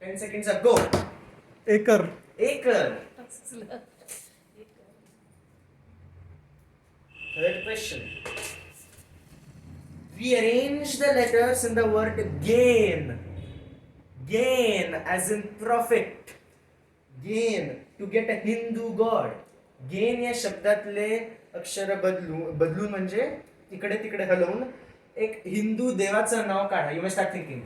10 seconds up, go. Acre. Acre. Third question. Rearrange the letters in the word gain. Gain as in profit. Gain to get a Hindu god. Gain या शब्दातले अक्षर बदलून म्हणजे इकडे तिकडे हलवून एक हिंदू देवाचं नाव काढा. You may start thinking.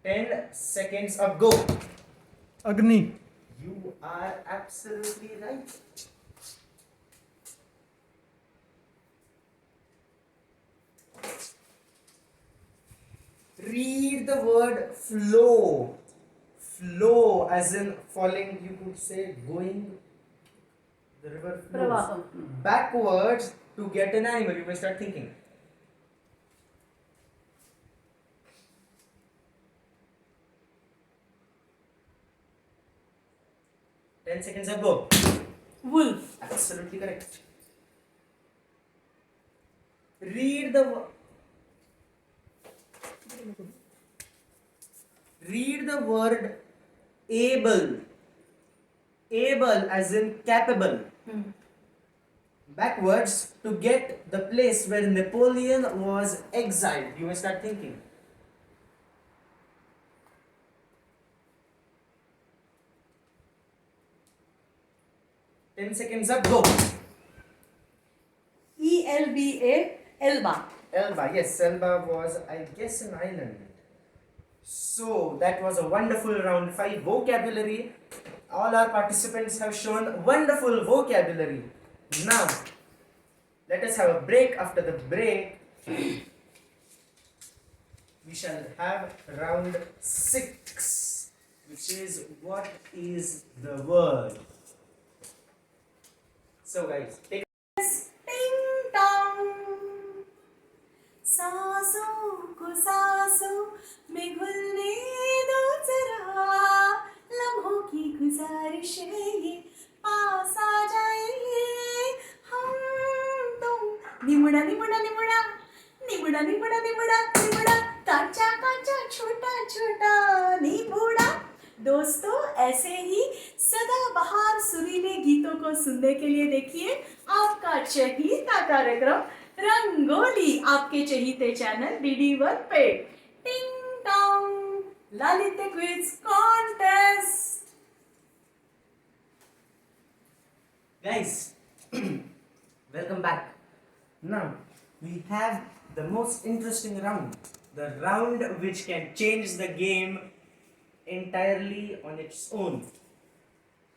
Ten seconds up, go. अग्नि. You are absolutely right. Read the word flow. Flow as in falling, you could say going. The river flows Pravaham. backwards to get an animal. You may start thinking. Ten seconds up, go. Wolf. Absolutely correct. Read the word able. Able as in capable. Backwards to get the place where Napoleon was exiled. You may start thinking. Ten seconds up, go. ELBA. Elba. Elba, yes, Elba was, I guess, an island. So that was a wonderful round 5 vocabulary. All our participants have shown wonderful vocabulary. Now, let us have a break. After the break, we shall have round 6, which is what is the word. So guys, take Ding dong. सांसों को सांसों में घुलने दो जरा, लम्हों की गुजारिश है ये, पास आ जाए हम तुम। निमुड़ा निमुड़ा निमुड़ा निमुड़ा निमुड़ा निमुड़ा निमुड़ा, काचा काचा छोटा छोटा निमुड़ा। दोस्तों, ऐसे ही सदाबहार सुरीले गीतों को सुनने के लिए देखिए आपका चहीता कार्यक्रम रंगोली, आपके चहीते चैनल DD1 पे। Ting tong, Lalit quiz contest. guys, welcome back. Now we have the most interesting round, the round which can change the game entirely on its own.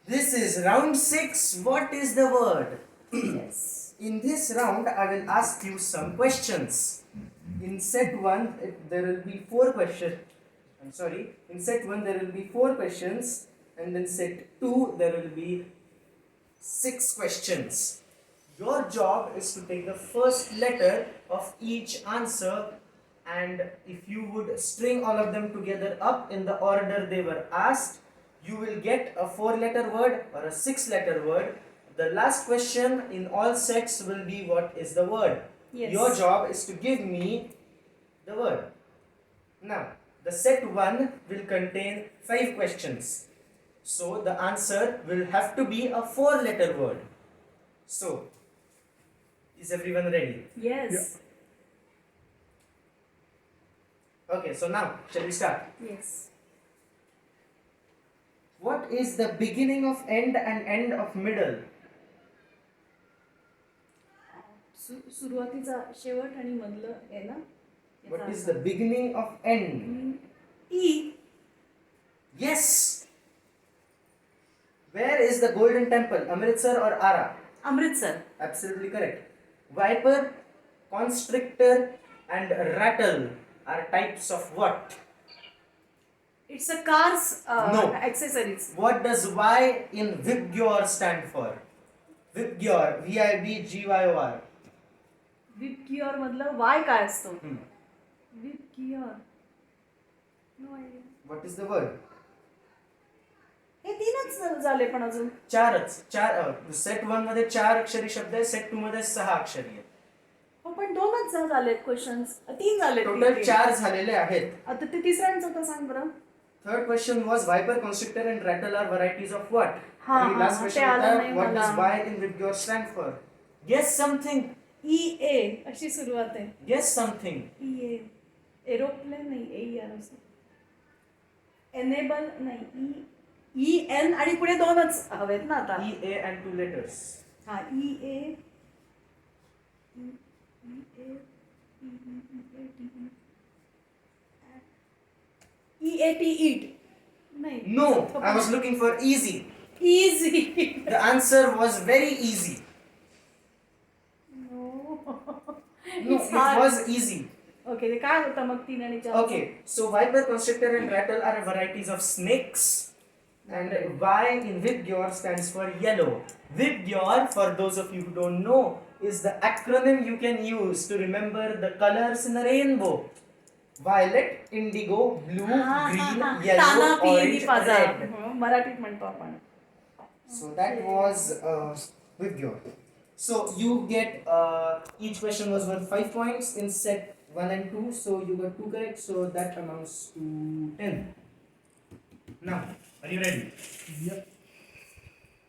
This is round 6. What is the word? Yes. In this round, I will ask you some questions. In set 1, there will be 4 questions. I'm sorry. In set 1, there will be 4 questions, and in set 2, there will be 6 questions. Your job is to take the first letter of each answer, and if you would string all of them together up in the order they were asked, you will get a 4-letter word or a 6-letter word. The last question in all sets will be what is the word. Yes. Your job is to give me the word. Now, the set 1 will contain 5 questions. So, the answer will have to be a 4-letter word. So, is everyone ready? Yes. Okay, so now, shall we start? Yes. What is the beginning of end and end of middle? सुरुवातीचा शेवट आणि मधलं आहे ना. What is the beginning of end? E. Yes! Where is the Golden Temple? Amritsar or Ara? Amritsar. Absolutely correct. Viper, constrictor, and rattle are types of what? It's a car's No. accessories. What does Y in Vibgyor stand for? Vibgyor, VIBGYOR. VIBGYOR मधलं Y काय असतो? Hmm. VIBGYOR. No idea. What is the word? हे 3च झाले पण अजून. चार set 1 मध्ये 4 अक्षरी शब्द आहे, सेट 2 मध्ये 6 अक्षरी आहे. पण दोनच झालेत क्वेश्चन्स, 3 झालेत. टोटल तीन. 4 झालेले आहेत. आता ते तिसरा आणि चौथा सांग बरं. Third question was viper, constrictor and rattle are varieties of what? हाँ, आणि last हाँ, question ते आलं होता नाही what does मला. Y in Vidgyor stand for? Guess something. EA अशी सुरुवात आहे. Guess something. EA एरोप्लेन नाही, AER असं. एनेबल नाही, EN आणि पुढे दोनच हवेत ना आता. E, A and 2 letters. हा EA EAT eat नाही. No, I was looking for easy. Easy. The answer was very easy. No. No, It's it hard. was easy. Okay, ते काय होतं मग 3 आणि 4? Okay, so viper, constrictor and rattle are varieties of snakes. And Y in Vidgyor stands for yellow. Vidgyor, for those of you who don't know, is the acronym you can use to remember the colors in a rainbow. Violet, indigo, blue, green, yellow, ताना पिली orange, पाजा. red. मराठीत म्हणतो आपण. So that was Vidgyor. So you get each question was worth 5 points in set 1 and 2. So you got 2 correct. So that amounts to 10. Now, are you ready? Yep.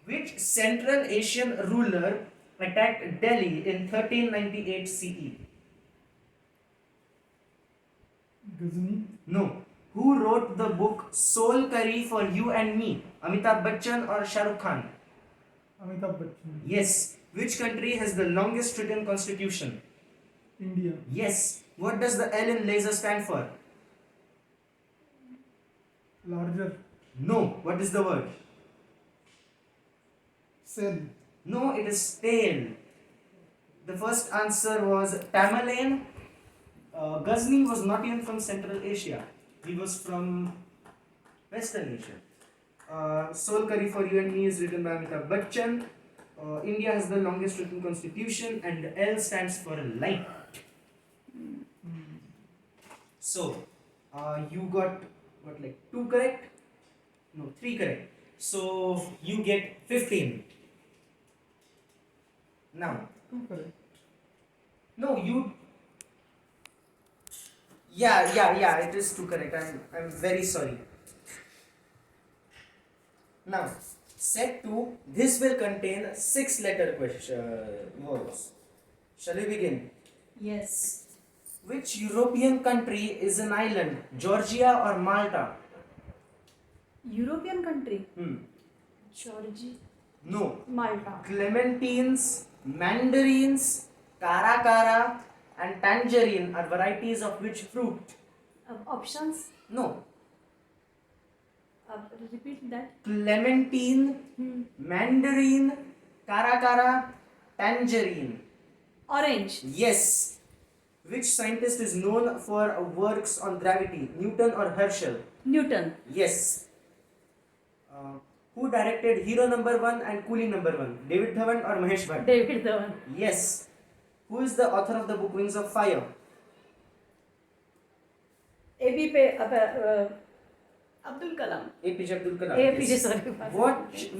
Which Central Asian ruler attacked Delhi in 1398 CE? Ghazni. No. Who wrote the book Soul Curry for You and Me? Amitabh Bachchan or Shah Rukh Khan? Amitabh Bachchan. Yes. Which country has the longest written constitution? India. Yes. What does the L in laser stand for? Larger. No. What is the word? Cell. No, it is tail. The first answer was Tamerlane. Ghazni was not even from Central Asia. He was from Western Asia. Soul Curry for You and Me is written by Amitabh Bachchan. India has the longest written constitution, and L stands for light. So, you got what, like 2 correct? No, 3 correct. So you get 15. Now, Correct. no, you. Yeah. It is 2 correct. I'm very sorry. Now, set 2. This will contain 6-letter words. Shall we begin? Yes. Which European country is an island? Georgia or Malta? European कंट्री. Hmm. Georgia. No. Malta. Clementines, mandarins, caracara, and tangerine are varieties of which fruit? Options No. Repeat that. Clementine, mandarin, caracara, tangerine. Orange. Yes. Which scientist is known for works on gravity? Newton or Herschel? Newton. Yes. Who directed Hero Number 1 and Coolie Number 1? David Dhawan or Mahesh Bhatt? David Dhawan. Yes. Who is the author of the book Wings of Fire? A B P Abdul Kalam. APJ Abdul Kalam. APJ, Yes. sorry.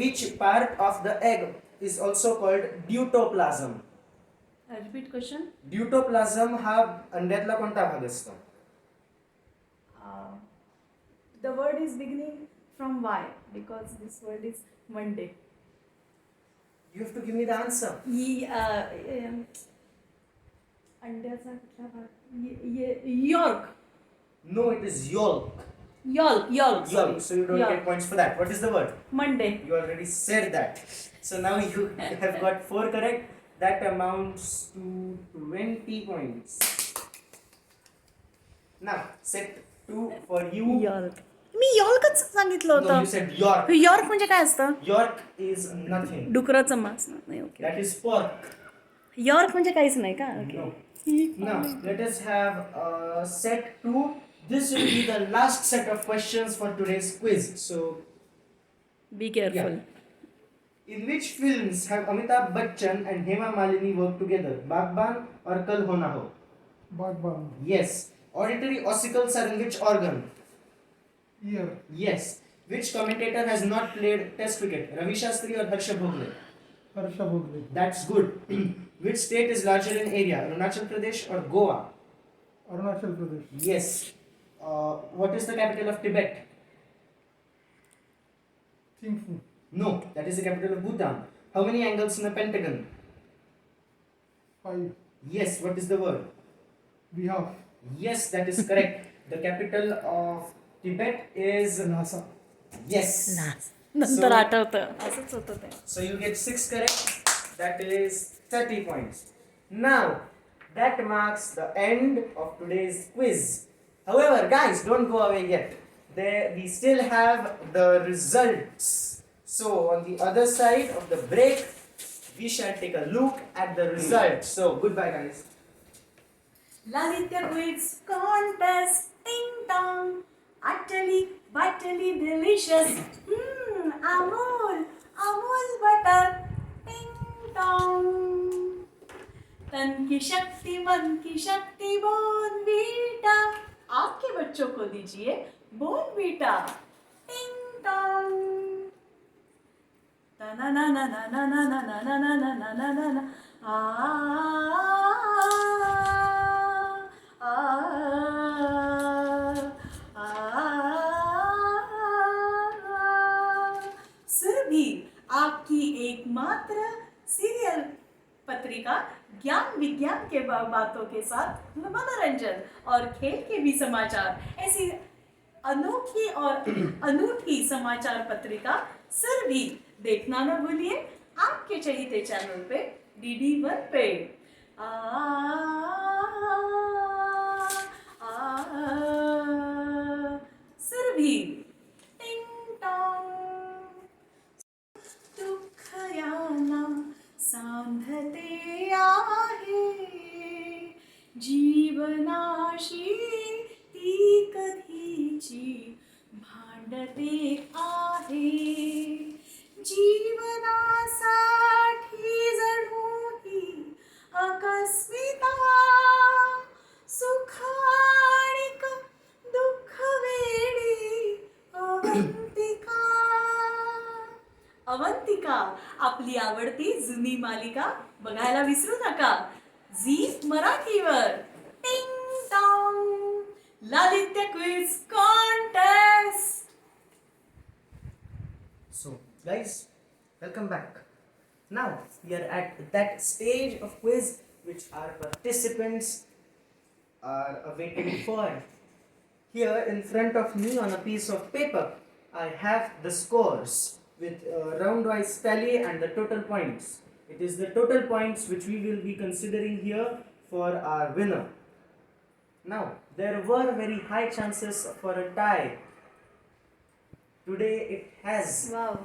Which part of the egg is also called deutoplasm? Repeat question. Deutoplasm हा अंड्यातला कोणता भाग असतो? The word is beginning from why because this word is Monday. You have to give me the answer. अंड्याचा कुठला भाग? York. No, it is yolk. यॉल्क. Yolk. So you don't get points for that. What is the word? Monday. You already said that. So now you have got 4 correct. That amounts to 20 points. Now, set 2 for you. York. मी यॉर्कच सांगितलं No, you होतं. said York. York म्हणजे काय असतं? York is nothing. डुकराचं मांस. नाही. Okay. That is pork. York म्हणजे काहीच नाही का? Okay. No. Now, let us have set 2. This will be the last set of questions for today's quiz. So, be careful. in which films have Amitabh Bachchan and Hema Malini worked together? Bagban or Kal Ho Na Ho? Bagban. Yes. Auditory ossicles are in which organ? Ear. Yes. Which commentator has not played Test cricket? Ravi Shastri or Harsha Bhogle? Harsha Bhogle. That's good. Which state is larger in area, Arunachal Pradesh or Goa? Arunachal Pradesh. Yes. What is the capital of Tibet? Thimphu. No, that is the capital of Bhutan. How many angles in a pentagon? 5. Yes, what is the word? Behalf. Yes, that is correct. The capital of Tibet is Lhasa. yes. नंतर So- आठवतं असंच होतं ते. So you get 6 correct. That is 30 points. Now, that marks the end of today's quiz. However, guys, don't go away yet. We still have the results. So, on the other side of the break, we shall take a look at the results. So, goodbye, guys. Lalita Quiz Contest, Ding Dong, utterly, vitally delicious. Amul, Amul butter, Ding Dong. तन की शक्ति, मन की शक्ति, बोर्नवीटा. आपके बच्चों को दीजिए Bournvita. Ding Dong. Ta na na na na na na na na na na na na na na na. Surabhi आपकी एकमात्र सीरियल पत्रिका ज्ञान विज्ञान के बातों के साथ मनोरंजन और खेल के भी समाचार, ऐसी अनोखी और अनूठी समाचार पत्रिका सुरभि देखना न भूलिए आपके चहीते चैनल पे DD1 पे. सुरभि टिंग टॉंग. दुःखयाना सांधते आहे जीवनाशी ती कधीची भांडते आहे. जीवनासाठी जणू ही अकस्मिता सुखाणिक दुःख वेळी अवंतिका. अवंतिका आपली आवडती जुनी मालिका बघायला विसरू नका झी मराठीवर. Ting tong Lalitya quiz contest. So, guys, welcome back. Now, we are at that stage of quiz which our participants are awaiting for. Here in front of me on a piece of paper, I have the scores with round-wise tally and the total points. It is the total points which we will be considering here for our winner. Now, there were very high chances for a tie. Today it has wow.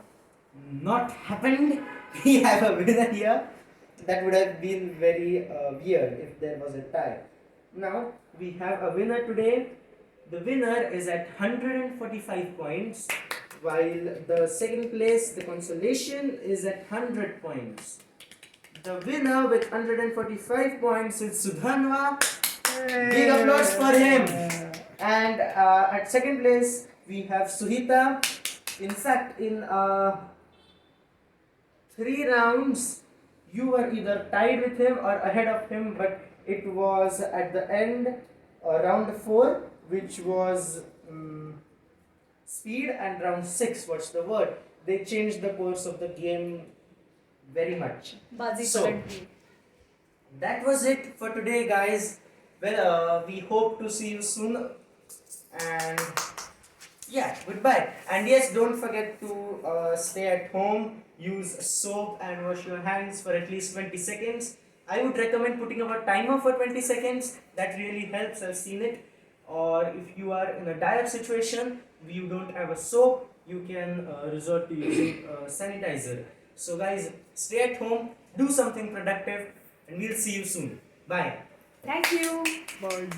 not happened. We have a winner here. That would have been very weird if there was a tie. Now we have a winner today. The winner is at 145 points, while the second place, the consolation, is at 100 points. The winner with 145 points is Sudhanva. Big applause for him. And at second place, we have Suhita. In fact, in 3 rounds, you were either tied with him or ahead of him, but it was at the end, round 4, which was speed, and round 6, what's the word? They changed the course of the game very much. बाजी So, पलटली. that was it for today, guys. Well, we hope to see you soon, and yeah, goodbye. And yes, don't forget to stay at home, use soap and wash your hands for at least 20 seconds. I would recommend putting up a timer for 20 seconds. That really helps. I've seen it. Or if you are in a dire situation, you don't have a soap, you can resort to using sanitizer. So guys, stay at home, do something productive, and we'll see you soon. Bye. Thank you. Bye.